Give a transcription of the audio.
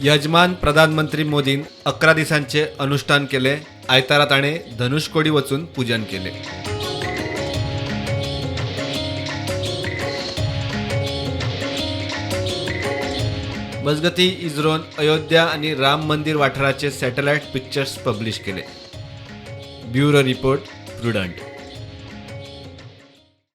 यजमान प्रधानमंत्री मोदीन 11 दिवसांचे अनुष्ठान केले. आयतारा ताणे धनुष्कोडी वचून पूजन केले. मजगती इस्रोन अयोध्या आणि राम मंदिर वाठाराचे सॅटेलाइट पिक्चर्स पब्लिश केले. Bureau report prudent.